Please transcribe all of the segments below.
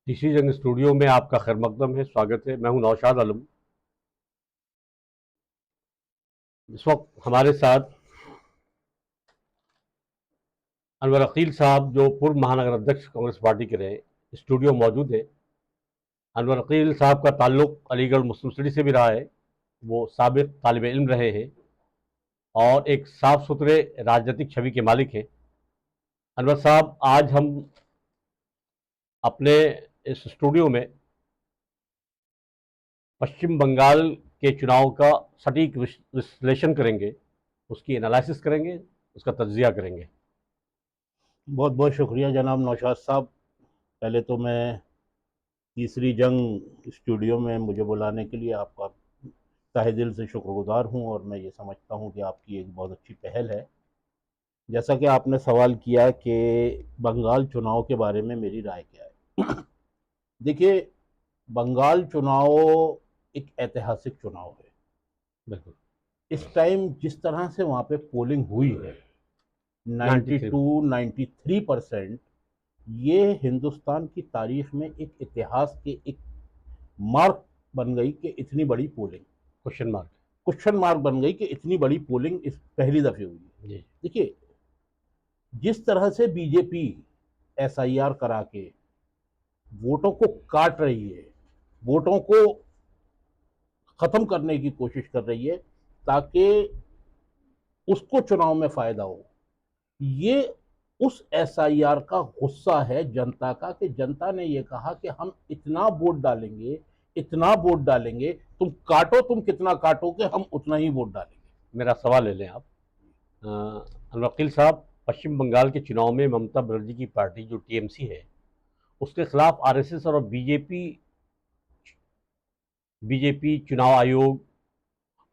TC जंग studio में आपका खैर मकदम है, स्वागत है। मैं हूं नौशाद आलम। इस वक्त हमारे साथ अनवर अकील साहब, जो पूर्व महानगर अध्यक्ष कांग्रेस पार्टी के रहे, स्टूडियो मौजूद है। अनवर अकील साहब का ताल्लुक अलीगढ़ मुस्लिम सिटी से भी रहा है। वो साबिक तालिब इल्म रहे हैं और एक साफ सुथरे राजनीतिक छवि के मालिक हैं। अनवर साहब, आज हम अपने इस स्टूडियो में पश्चिम बंगाल के चुनाव का सटीक विश्लेषण करेंगे, उसकी एनालिसिस करेंगे, उसका तज्जिया करेंगे। बहुत बहुत शुक्रिया जनाब नौशाद साहब। पहले तो मैं तीसरी जंग स्टूडियो में मुझे बुलाने के लिए आपका तहे दिल से शुक्रगुजार हूं और मैं ये समझता हूं कि आपकी एक बहुत अच्छी पहल है। जैसा कि आपने सवाल किया कि बंगाल चुनाव के बारे में मेरी राय क्या है। देखिए, बंगाल चुनाव एक ऐतिहासिक चुनाव है। बिल्कुल। इस टाइम जिस तरह से वहाँ पे पोलिंग हुई है, 93। 92-93%, ये हिंदुस्तान की तारीख में एक इतिहास के एक मार्क बन गई कि इतनी बड़ी polling, question mark. Question mark बन गई कि इतनी बड़ी पोलिंग इस पहली दफे हुई है। जी। देखिए, जिस तरह से बीजेपी एसआईआर करा के वोटों को काट रही है, वोटों को खत्म करने की कोशिश कर रही है ताकि उसको चुनाव में फायदा हो, ये उस एसआईआर का गुस्सा है जनता का कि जनता ने ये कहा कि हम इतना वोट डालेंगे, इतना वोट डालेंगे, तुम काटो, तुम कितना काटोगे, हम उतना ही वोट डालेंगे। मेरा सवाल ले लें आप। अनवर वकील साहब, पश्चिम बंगाल के चुनाव में ममता बनर्जी की पार्टी जो टीएमसी है, उसके खिलाफ आरएसएस और बीजेपी बीजेपी चुनाव आयोग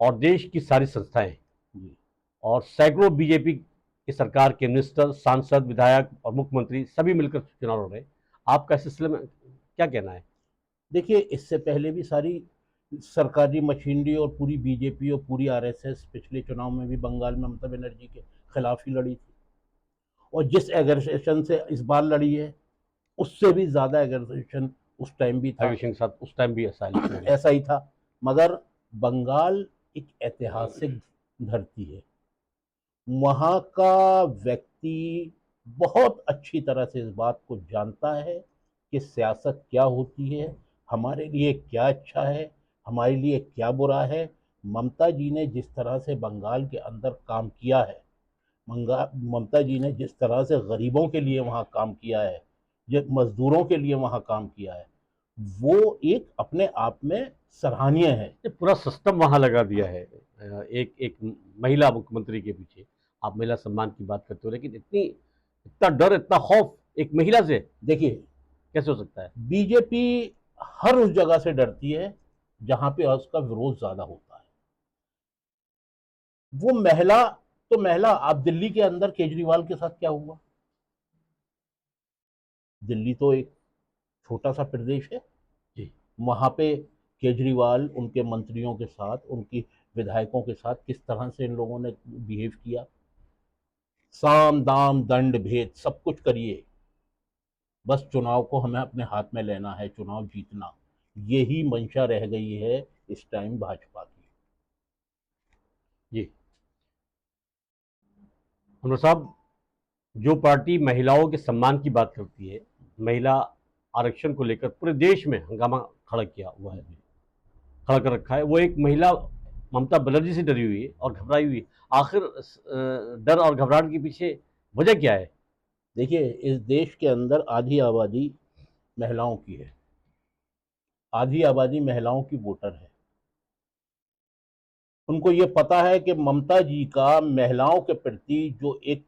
और देश की सारी संस्थाएं जी। और सैकड़ों बीजेपी की सरकार के मिनिस्टर, सांसद, विधायक और मुख्यमंत्री सभी मिलकर चुनाव लड़ रहे हैं। आपका इस सिलसिले में क्या कहना है? देखिए, इससे पहले भी सारी सरकारी मशीनरी और पूरी बीजेपी और पूरी आरएसएस पिछले चुनाव में भी बंगाल में ममता बनर्जी के खिलाफ ही लड़ी थी, और जिस एग्रेशन से इस बार लड़ी है उससे भी ज्यादा एग्रेशन उस टाइम भी था। एग्रीशन के साथ उस टाइम भी ऐसा इलेक्शन हुआ। ऐसा ही था। मगर बंगाल एक ऐतिहासिक धरती है। वहाँ का व्यक्ति बहुत अच्छी तरह से इस बात को जानता है कि सियासत क्या होती है, हमारे लिए क्या अच्छा है, हमारे लिए क्या बुरा है। ममता जी ने जिस तरह से बंगाल के अंदर काम किया है, ममता जी ने जिस तरह से गरीबों के लिए वहाँ काम किया है, जो मजदूरों के लिए वहाँ काम किया है, वो एक अपने आप में सराहनीय है। ये पूरा सिस्टम वहां लगा दिया है। एक एक महिला मुख्यमंत्री के पीछे। आप महिला सम्मान की बात करते हो, लेकिन इतना डर, इतना खौफ एक महिला से देखिए, कैसे हो सकता है? बीजेपी हर उस जगह से डरती है जहां पे उसका विरोध ज्यादा होता है। वो महिला तो महिला, आप दिल्ली के अंदर केजरीवाल के साथ क्या हुआ? दिल्ली तो एक छोटा सा प्रदेश है। जी। वहां पे केजरीवाल उनके मंत्रियों के साथ, उनकी विधायकों के साथ किस तरह से इन लोगों ने बिहेव किया। साम दाम दंड भेद सब कुछ करिए, बस चुनाव को हमें अपने हाथ में लेना है, चुनाव जीतना। यही मंशा रह गई है इस टाइम भाजपा की। जी। अनवर साहब, जो पार्टी महिलाओं के सम्मान की बात करती है, महिला आरक्षण को लेकर पूरे देश में हंगामा खड़ा किया हुआ है, खड़ा कर रखा है, वो एक महिला ममता बनर्जी से डरी हुई है और घबराई हुई है। आखिर डर और घबराहट के पीछे वजह क्या है? देखिए, इस देश के अंदर आधी आबादी महिलाओं की है, आधी आबादी महिलाओं की वोटर है। उनको ये पता है कि ममता जी का महिलाओं के प्रति जो एक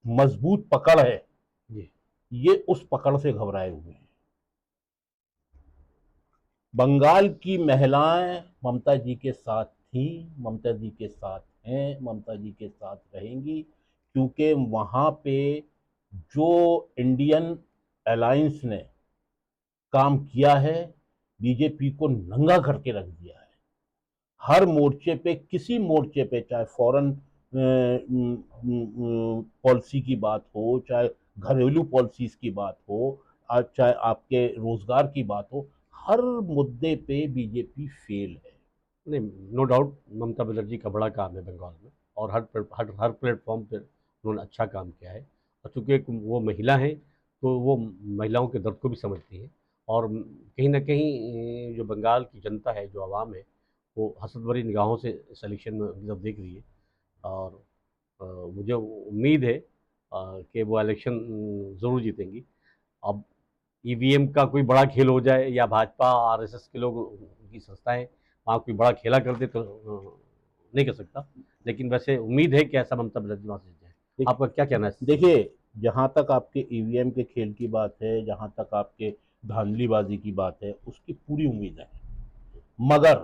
मजबूत पकड़ है, जी। ये उस पकड़ से घबराए हुए हैं। बंगाल की महिलाएं ममता जी के साथ थी, ममता जी के साथ हैं, ममता जी के साथ रहेंगी, क्योंकि वहां पे जो इंडियन अलायंस ने काम किया है, बीजेपी को नंगा करके रख दिया है। हर मोर्चे पे, किसी मोर्चे पे, चाहे फॉरेन पॉलिसी की बात हो, चाहे घरेलू पॉलिसीज की बात हो, आज चाहे आपके रोजगार की बात हो, हर मुद्दे पे बीजेपी फेल है। नहीं, नो डाउट ममता बनर्जी का बड़ा काम है बंगाल में, और हर प्लेटफॉर्म पर उन्होंने अच्छा काम किया है। और चूंकि एक वो महिला हैं, तो वो महिलाओं के दर्द को भी समझती हैं। और कहीं ना कहीं जो बंगाल की जनता है, जो आवाम है, वो हसद भरी निगाहों से इस इलेक्शन में उनकी तरफ देख रही है। और मुझे उम्मीद है कि वो इलेक्शन ज़रूर जीतेंगी। अब ईवीएम का कोई बड़ा खेल हो जाए, या भाजपा आरएसएस के लोग, उनकी संस्थाएं वहाँ कोई बड़ा खेला कर दे, तो नहीं कर सकता। लेकिन वैसे उम्मीद है कि ऐसा ममता बनर्जी वहाँ से जाए। आपका क्या कहना है? देखिए, जहां तक आपके ईवीएम के खेल की बात है, जहां तक आपके धांधलीबाजी की बात है, उसकी पूरी उम्मीद है। मगर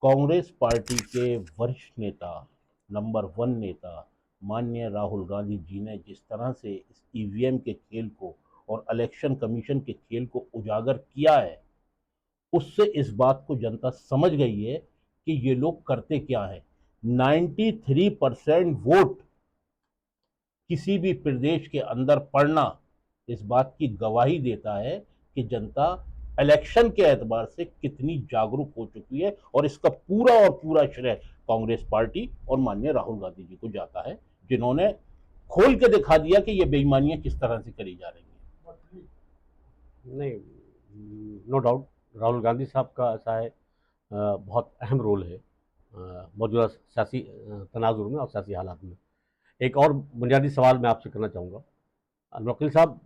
कांग्रेस पार्टी के वरिष्ठ नेता, नंबर 1 नेता माननीय राहुल गांधी जी ने जिस तरह से इस ईवीएम के खेल को और इलेक्शन कमीशन के खेल को उजागर किया है, उससे इस बात को जनता समझ गई है कि ये लोग करते क्या है। 93% वोट किसी भी प्रदेश के अंदर पड़ना इस बात की गवाही देता है कि जनता इलेक्शन के एतबार से कितनी जागरूक हो चुकी है। और इसका पूरा और पूरा श्रेय कांग्रेस पार्टी और माननीय राहुल गांधी जी को जाता है, जिन्होंने खोल के दिखा दिया कि ये बेईमानियां किस तरह से करी जा रही हैं। नहीं, नो डाउट राहुल गांधी साहब का ऐसा है, बहुत अहम रोल है मौजूदा सियासी तनाजुर में और सियासी हालात में। एक और बुनियादी सवाल मैं आपसे करना चाहूँगा। वकील साहब,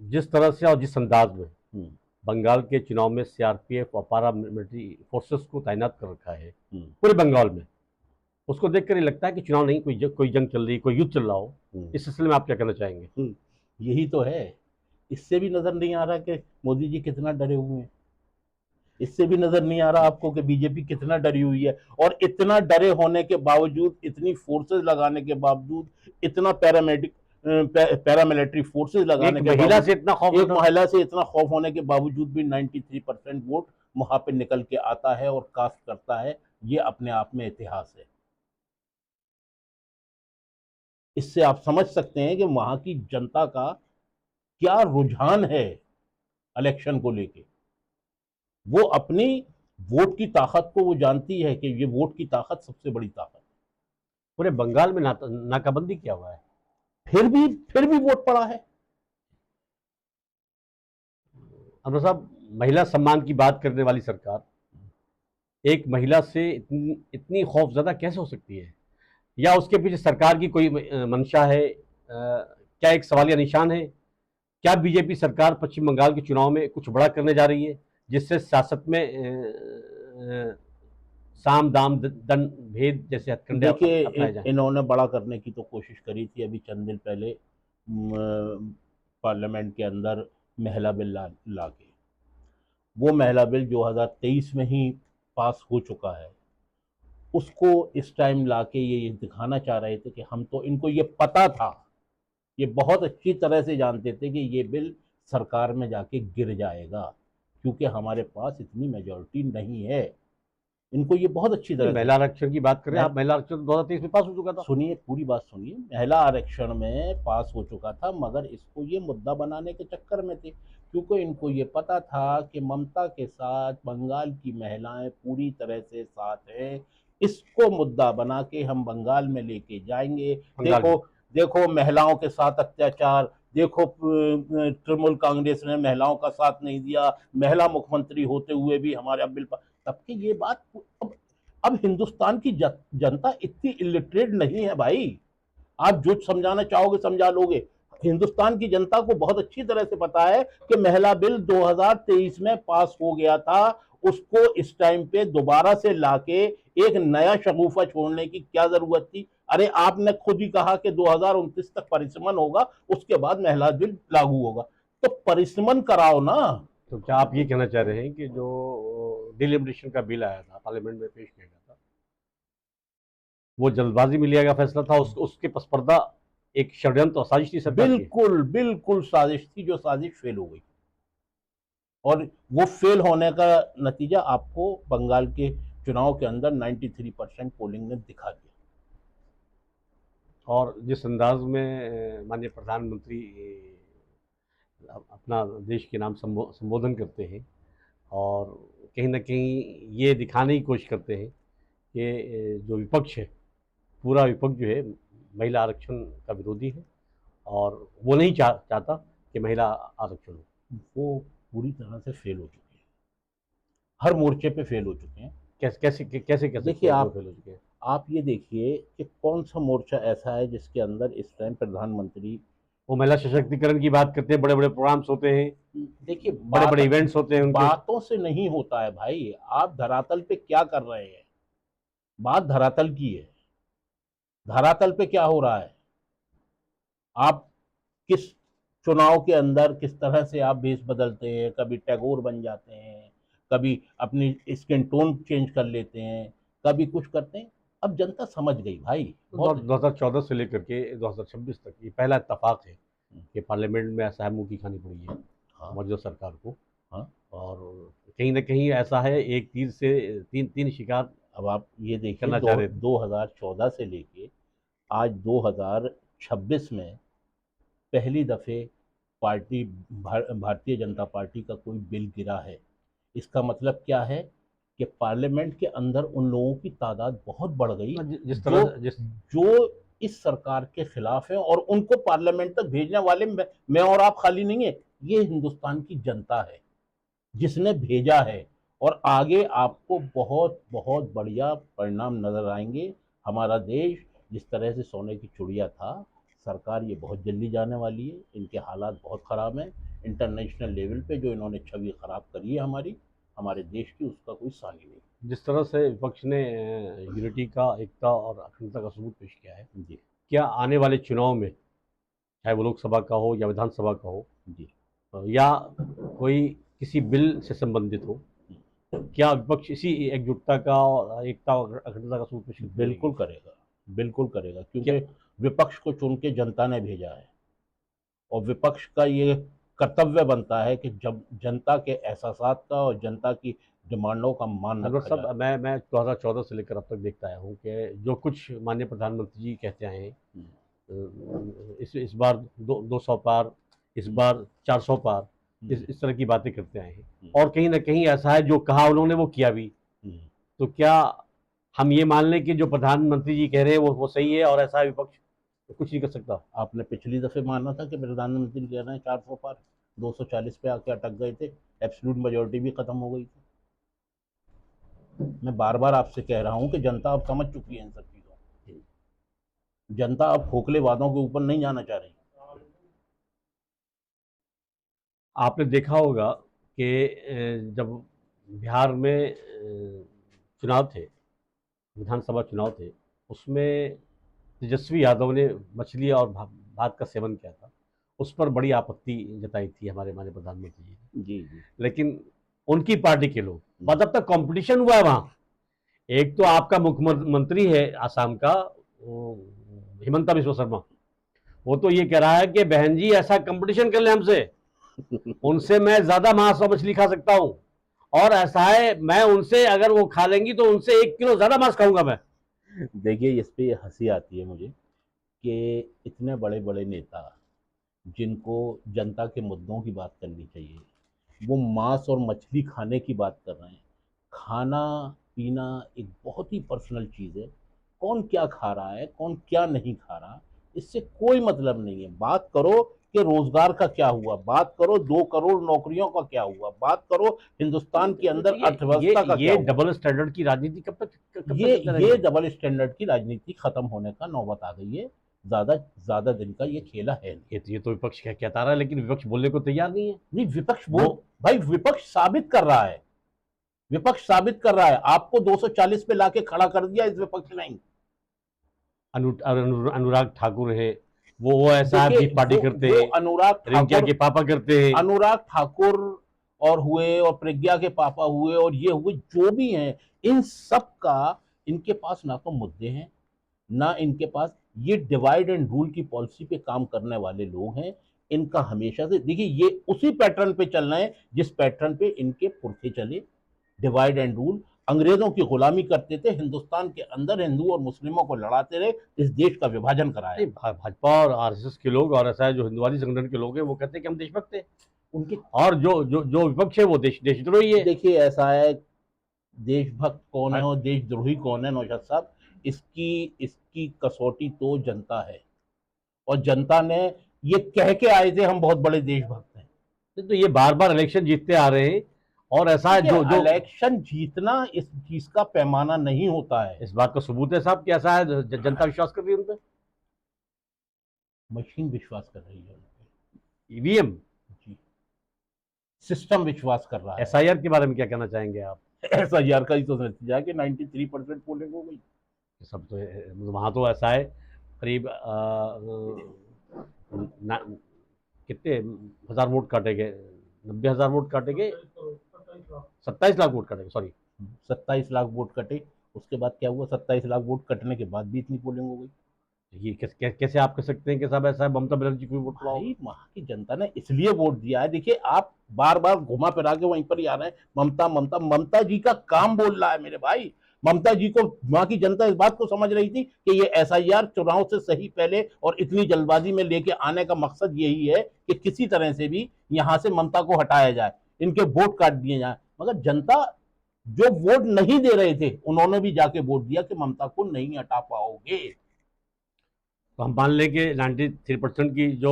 जिस तरह से और जिस अंदाज में हम्म, बंगाल के चुनाव में सीआरपीएफ और पारा मिलिट्री फोर्सेस को तैनात कर रखा है हम्म, पूरे बंगाल में, उसको देखकर ये लगता है कि चुनाव नहीं, कोई जंग चल रही, कोई युद्ध चल रहा हो। हम्म, इस सिलसिले में आप क्या कहना चाहेंगे? यही तो है। इससे भी नजर नहीं आ रहा कि मोदी जी कितना डरे हुए हैं। इससे भी नजर नहीं आ रहा आपको कि बीजेपी कितना डरी हुई है। और इतना डरे होने के बावजूद, इतनी फोर्सेस लगाने के बावजूद, इतना पैरामिलिट्री फोर्सेस एक लगाने के महिला बावजूद, से इतना खौफ एक था। महिला से इतना खौफ होने के बावजूद भी 93% वोट वहां पे निकल के आता है और कास्ट करता है। ये अपने आप में इतिहास है। इससे आप समझ सकते हैं कि वहां की जनता का क्या रुझान है इलेक्शन को लेके। वो अपनी वोट की ताकत को वो जानती है कि ये वोट की ताकत सबसे बड़ी ताकत है। पूरे बंगाल में नाकाबंदी किया हुआ है। फिर भी वोट पड़ा है। अमर साहब, महिला सम्मान की बात करने वाली सरकार एक महिला से इतनी इतनी खौफजदा कैसे हो सकती है? या उसके पीछे सरकार की कोई मंशा है? क्या एक सवालिया निशान है? क्या बीजेपी सरकार पश्चिम बंगाल के चुनाव में कुछ बड़ा करने जा रही है, जिससे सियासत में साम दाम दंड भेद जैसे हथकंडे देखिए, अपनाए जाएं? इन्होंने बड़ा करने की तो कोशिश करी थी अभी चंद दिन पहले, पार्लियामेंट के अंदर महिला बिल ला के। वो महिला बिल 2023 में ही पास हो चुका है। उसको इस टाइम लाके ये दिखाना चाह रहे थे कि हम तो, इनको ये पता था, ये बहुत अच्छी तरह से जानते थे कि ये बिल सरकार में जाके गिर जाएगा, क्योंकि हमारे पास इतनी मेजोरिटी नहीं है। इनको ये बहुत अच्छी नहीं, तरह से। महिला आरक्षण की बात करें मैं आप, महिला आरक्षण 2023 में पास हो चुका था। सुनिए, पूरी बात सुनिए। महिला आरक्षण में पास हो चुका था, मगर इसको ये मुद्दा बनाने के चक्कर में थे, क्योंकि इनको ये पता था कि ममता के साथ बंगाल की महिलाएं पूरी तरह से साथ हैं। इसको मुद्दा बना के हम बंगाल में लेके जाएंगे। बंगाल देखो, में देखो महिलाओं के साथ अत्याचार, देखो तृणमूल कांग्रेस ने महिलाओं का साथ नहीं दिया, महिला मुख्यमंत्री होते हुए भी हमारे अब बिल पर। तब की ये बात, अब हिंदुस्तान की जनता इतनी इलिटरेट नहीं है भाई। आप जो समझाना चाहोगे समझा लोगे। हिंदुस्तान की जनता को बहुत अच्छी तरह से पता है कि महिला बिल 2023 में पास हो गया था। उसको इस टाइम पे दोबारा से लाके एक नया शगुफा छोड़ने की क्या जरूरत थी? अरे आपने खुद ही कहा कि 2029 तक परिसमन होगा, उसके बाद महिला बिल लागू होगा। तो परिसमन कराओ ना। तो क्या आप ये कहना चाह रहे हैं कि जो डिलिमिटेशन का बिल आया था, पार्लियामेंट में पेश किया गया था, वो जल्दबाजी में लिया गया फैसला था? उसके पसपर्दा एक षड्यंत्र और साजिश थी सरकार की? बिल्कुल बिल्कुल साजिश थी, जो साजिश फेल हो गई। और वो फेल होने का नतीजा आपको बंगाल के चुनाव के अंदर 93% पोलिंग ने दिखा दिया। और जिस अंदाज में माननीय प्रधानमंत्री अपना देश के नाम संबोधन करते हैं और कहीं न कहीं ये दिखाने की कोशिश करते हैं कि जो विपक्ष है, पूरा विपक्ष जो है महिला आरक्षण का विरोधी है और वो नहीं चाहता कि महिला आरक्षण हो। वो पूरी तरह से फेल हो चुके हैं, हर मोर्चे पे फेल हो चुके हैं। कैसे कह सकते देखिए हैं वो आप फेल हो चुके हैं? आप ये देखिए कि कौन सा मोर्चा ऐसा है जिसके अंदर इस टाइम प्रधानमंत्री, वो महिला सशक्तिकरण की बात करते हैं, बड़े-बड़े प्रोग्राम्स होते हैं, देखिए बड़े-बड़े इवेंट्स होते हैं उनके। बातों से नहीं होता है भाई, आप धरातल पे क्या कर रहे हैं, बात धरातल की है। धरातल पे क्या हो रहा है, आप किस चुनाव के अंदर किस तरह से आप भेष बदलते हैं, कभी टैगोर बन जाते हैं, कभी अपनी स्किन टोन चेंज कर लेते हैं, कभी कुछ करते हैं। अब जनता समझ गई भाई, बहुत 2014 से लेकर के 2026 तक ये पहला इत्तेफाक है हम्म, कि पार्लियामेंट में ऐसा मुंह की खानी पड़ी है हाँ मौजूदा सरकार को। हाँ। और कहीं न कहीं ऐसा है, एक तीर से तीन शिकार अब आप ये देखिए करना चाह रहे थे। 2014 से लेके आज 2026 में पहली दफे भारतीय जनता पार्टी का कोई बिल गिरा है। इसका मतलब क्या है कि पार्लियामेंट के अंदर उन लोगों की तादाद बहुत बढ़ गई जिस जो तरह से जिस जो इस सरकार के खिलाफ है, और उनको पार्लियामेंट तक भेजने वाले मैं और आप खाली नहीं है, ये हिंदुस्तान की जनता है जिसने भेजा है। और आगे आपको बहुत बहुत बढ़िया परिणाम नजर आएंगे। हमारा देश जिस तरह से सोने की चिड़िया था, सरकार ये बहुत जल्दी जाने वाली है, इनके हालात बहुत ख़राब हैं। इंटरनेशनल लेवल पे जो इन्होंने छवि ख़राब करी है हमारे देश की, उसका कोई सानी नहीं। जिस तरह से विपक्ष ने यूनिटी का, एकता और अखंडता का सबूत पेश किया है, जी क्या आने वाले चुनाव में, चाहे वो लोकसभा का हो या विधानसभा का हो, जी। या कोई किसी बिल से संबंधित हो, क्या विपक्ष इसी एकजुटता का और एकता और अखंडता का सबूत पेश करती रहेगी? बिल्कुल करेगा, बिल्कुल करेगा, क्या क्योंकि विपक्ष को चुन के जनता ने भेजा है। और विपक्ष का ये कर्तव्य बनता है कि जब जनता के एहसासात का और जनता की डिमांडों का मान अनवर रखा साहब, जाए। मैं 2014 से लेकर अब तक देखता आया हूँ कि जो कुछ माननीय प्रधानमंत्री जी कहते आए हैं, हम्म, इस बार 200 पार, इस हम्म, बार 400 पार, हम्म, इस तरह की बातें करते आए हैं। हम्म, और कहीं ना कहीं ऐसा है, जो कहा उन्होंने वो किया भी। हम्म। तो क्या हम ये मान लें कि जो प्रधानमंत्री जी कह रहे हैं वो सही है और ऐसा है विपक्ष तो कुछ नहीं कर सकता? आपने पिछली दफे माना था कि प्रधानमंत्री कह रहे हैं 400 पार, 240 पे आके अटक गए थे, एब्सोल्यूट मेजोरिटी भी खत्म हो गई थी। मैं बार बार आपसे कह रहा हूं कि जनता अब समझ चुकी है इन सब चीजों। जनता अब खोखले वादों के ऊपर नहीं जाना चाह रही। आपने देखा होगा कि जब बिहार में चुनाव थे, विधानसभा चुनाव थे, उसमें तेजस्वी यादव ने मछली और भात का सेवन किया था। उस पर बड़ी आपत्ति जताई थी हमारे माननीय प्रधानमंत्री जी ने। जी जी। लेकिन उनकी पार्टी के लोग, मतलब तक कंपटीशन हुआ है वहाँ। एक तो आपका मुख्यमंत्री है आसाम का, हिमंता बिस्वा शर्मा, वो तो ये कह रहा है कि बहन जी ऐसा कंपटीशन कर ले हमसे, उनसे मैं ज्यादा मांस और मछली खा सकता हूँ। और ऐसा है, मैं उनसे, अगर वो खा लेंगी तो उनसे 1 किलो ज्यादा मांस खाऊंगा मैं। देखिए इस पे हंसी आती है मुझे कि इतने बड़े बड़े नेता जिनको जनता के मुद्दों की बात करनी चाहिए, वो मांस और मछली खाने की बात कर रहे हैं। खाना पीना एक बहुत ही पर्सनल चीज़ है। कौन क्या खा रहा है, कौन क्या नहीं खा रहा, इससे कोई मतलब नहीं है। बात करो कि रोजगार का क्या हुआ, बात करो 2 करोड़ नौकरियों का क्या हुआ, बात करो हिंदुस्तान के अंदर अर्थव्यवस्था का क्या ये हुआ। डबल स्टैंडर्ड की राजनीति कब तक ये चलते ये रहेंगे? डबल स्टैंडर्ड की राजनीति खत्म होने का नौबत आ गई है। ज्यादा ज्यादा दिन का ये खेला है नहीं। ये तो विपक्ष कहता रहा है, लेकिन विपक्ष बोलने को तैयार नहीं है। नहीं, विपक्ष वो भाई विपक्ष साबित कर रहा है, विपक्ष साबित कर रहा है। आपको 240 पे लाके खड़ा कर दिया इस विपक्ष ने। अनुराग ठाकुर है, वो ऐसा है, देखिए बीफ पार्टी करते वो हैं, अनुराग रिंकिया ठाकुर, के पापा करते हैं। अनुराग ठाकुर और हुए, और प्रज्ञा के पापा हुए, और ये हुए, जो भी हैं, इन सब का इनके पास ना तो मुद्दे हैं, ना इनके पास, ये डिवाइड एंड रूल की पॉलिसी पे काम करने वाले लोग हैं। इनका हमेशा से देखिए ये उसी पैटर्न पे चल रहे हैं जिस पैटर्न पे इनके पुरखे चले, डिवाइड एंड रूल। अंग्रेजों की गुलामी करते थे, हिंदुस्तान के अंदर हिंदू और मुस्लिमों को लड़ाते रहे, इस देश का विभाजन कराया। नहीं, भाजपा और आरएसएस के लोग और ऐसा है जो हिंदुवादी संगठन के लोग हैं वो कहते हैं कि हम देशभक्त हैं, उनके और जो जो जो विपक्ष है वो देशद्रोही है। देखिए ऐसा है, देशभक्त कौन है और देशद्रोही कौन है नौशाद साहब, इसकी इसकी कसौटी तो जनता है, और जनता ने ये कह के आए थे हम बहुत बड़े देशभक्त हैं। तो ये बार बार इलेक्शन जीतते आ रहे हैं, और ऐसा है जो जो इलेक्शन जीतना इस चीज का पैमाना नहीं होता है। इस बात का सबूत है साहब कि ऐसा है जनता विश्वास कर रही है उन पर। मशीन विश्वास कर रही है उन पे, ईवीएम, जी, सिस्टम विश्वास कर रहा है। एसआईआर के बारे में क्या कहना चाहेंगे आप? SIR का ही तो नतीजा है कि 93% पोलिंग हो गई। सब तो वहाँ तो ऐसा है करीब कितने हजार वोट काटे गए, 90,000 वोट काटे गए, 27 लाख वोट काटे गए, सॉरी 27 लाख वोट कटे। उसके बाद क्या हुआ, 27 लाख वोट कटने के बाद भी इतनी पोलिंग हो गई। ये कैसे आप कह सकते हैं कि साहब ऐसा है ममता बनर्जी को वोट पाओ? भाई वहां की जनता ने इसलिए वोट दिया है। देखिए आप बार बार घुमा फिरा के वहीं पर ही आ रहे हैं, ममता ममता। ममता जी का काम बोल रहा है मेरे भाई। ममता जी को वहां की जनता इस बात को समझ रही थी कि ये SIR चुनाव से सही पहले और इतनी जल्दबाजी में लेके आने का मकसद यही है कि किसी तरह से भी यहां से ममता को हटाया जाए, इनके वोट काट दिए जाए। मगर जनता जो वोट नहीं दे रहे थे उन्होंने भी जाके वोट दिया कि ममता को नहीं हटा पाओगे। तो हम मान लें कि 93% की जो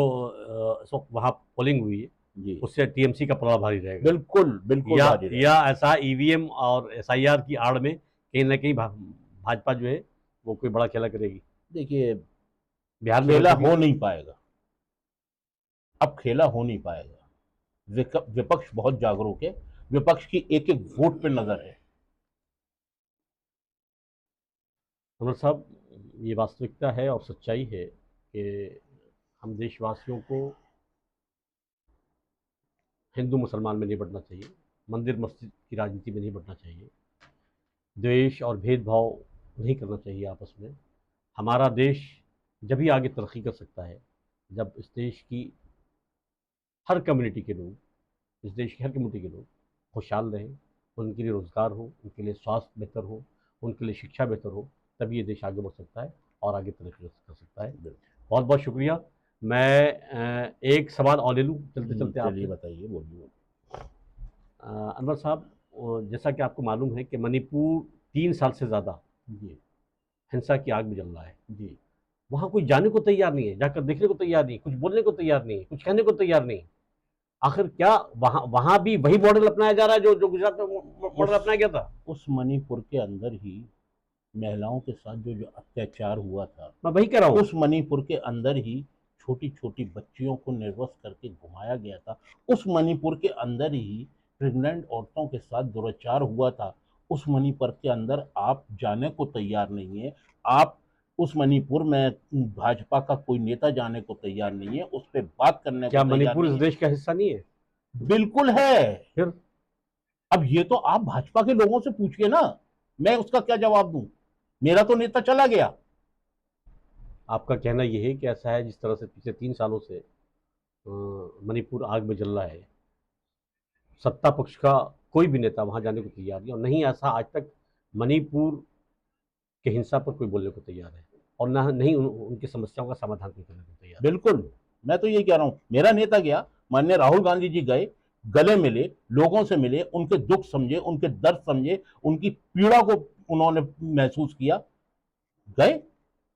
इस वक्त वहाँ पोलिंग हुई है जी उससे टीएमसी का पलड़ा भारी रहेगा। बिल्कुल बिल्कुल या ऐसा ईवीएम और एसआईआर की आड़ में कहीं ना कहीं भाजपा जो है वो कोई बड़ा खेला करेगी। देखिए बिहार में खेला हो नहीं पाएगा, अब खेला हो नहीं पाएगा। विपक्ष बहुत जागरूक है, विपक्ष की एक एक वोट पे नजर है। अमर साहब, ये वास्तविकता है और सच्चाई है कि हम देशवासियों को हिंदू मुसलमान में नहीं बढ़ना चाहिए, मंदिर मस्जिद की राजनीति में नहीं बढ़ना चाहिए, द्वेष और भेदभाव नहीं करना चाहिए आपस में। हमारा देश जब ही आगे तरक्की कर सकता है जब इस देश की हर कम्युनिटी के लोग, इस देश की हर कम्युनिटी के लोग खुशहाल रहें, उनके लिए रोज़गार हो, उनके लिए स्वास्थ्य बेहतर हो, उनके लिए शिक्षा बेहतर हो, तभी ये देश आगे बढ़ सकता है और आगे तरक्की कर सकता है। बहुत बहुत शुक्रिया। मैं एक सवाल और ले लूँ चलते चलते आपसे। बताइए, बोलिए। अनवर साहब, जैसा कि आपको मालूम है कि मणिपुर 3 साल से ज़्यादा जी हिंसा की आग में जल रहा है। जी वहाँ कोई जाने को तैयार नहीं है, जाकर देखने को तैयार नहीं, कुछ बोलने को तैयार नहीं, कुछ कहने को तैयार नहीं। आखिर क्या वहाँ वहाँ भी वही मॉडल अपनाया जा रहा है जो गुजरात में मॉडल अपनाया गया था? उस मणिपुर के अंदर ही महिलाओं के साथ जो जो अत्याचार हुआ था, मैं वही कह रहा हूँ। उस मणिपुर के अंदर ही छोटी छोटी बच्चियों को निर्वस्त्र करके घुमाया गया था। उस मणिपुर के अंदर ही प्रेग्नेंट औरतों के साथ दुराचार हुआ था। उस मणिपुर के अंदर आप जाने को तैयार नहीं है। आप उस मणिपुर में भाजपा का कोई नेता जाने को तैयार नहीं है, उस पर बात करने को क्या तैयार मणिपुर नहीं इस है। देश का हिस्सा नहीं है? बिल्कुल है। फिर अब ये तो आप भाजपा के लोगों से पूछिए ना, मैं उसका क्या जवाब दूं? मेरा तो नेता चला गया। आपका कहना यह है कि ऐसा है जिस तरह से पिछले 3 सालों से मणिपुर आग में जल रहा है, सत्ता पक्ष का कोई भी नेता वहां जाने को तैयार नहीं, और नहीं ऐसा आज तक मणिपुर के हिंसा पर कोई बोलने को तैयार है, और ना नहीं उनकी समस्याओं का समाधान कोई करने को तैयार है। बिल्कुल, मैं तो ये कह रहा हूं, मेरा नेता गया, माननीय राहुल गांधी जी गए, गले मिले, लोगों से मिले, उनके दुख समझे, उनके दर्द समझे, उनकी पीड़ा को उन्होंने महसूस किया, गए।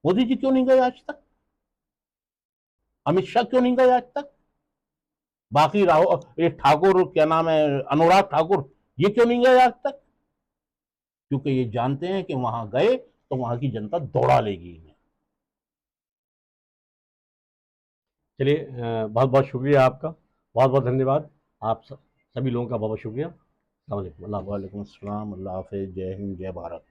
मोदी जी क्यों नहीं गए आज तक? अमित शाह क्यों नहीं गए आज तक? बाकी राहुल, ये ठाकुर, क्या नाम है, अनुराग ठाकुर, ये क्यों नहीं गए आज तक? क्योंकि ये जानते हैं कि वहां गए तो वहां की जनता दौड़ा लेगी इन्हें। चलिए, बहुत बहुत शुक्रिया आपका, बहुत बहुत धन्यवाद। आप सभी लोगों का बहुत बहुत शुक्रिया। अस्सलाम वालेकुम, अल्लाह हाफ़िज़। वालेकुम अस्सलाम, अल्लाह हाफ़िज़, जय हिंद, जय भारत।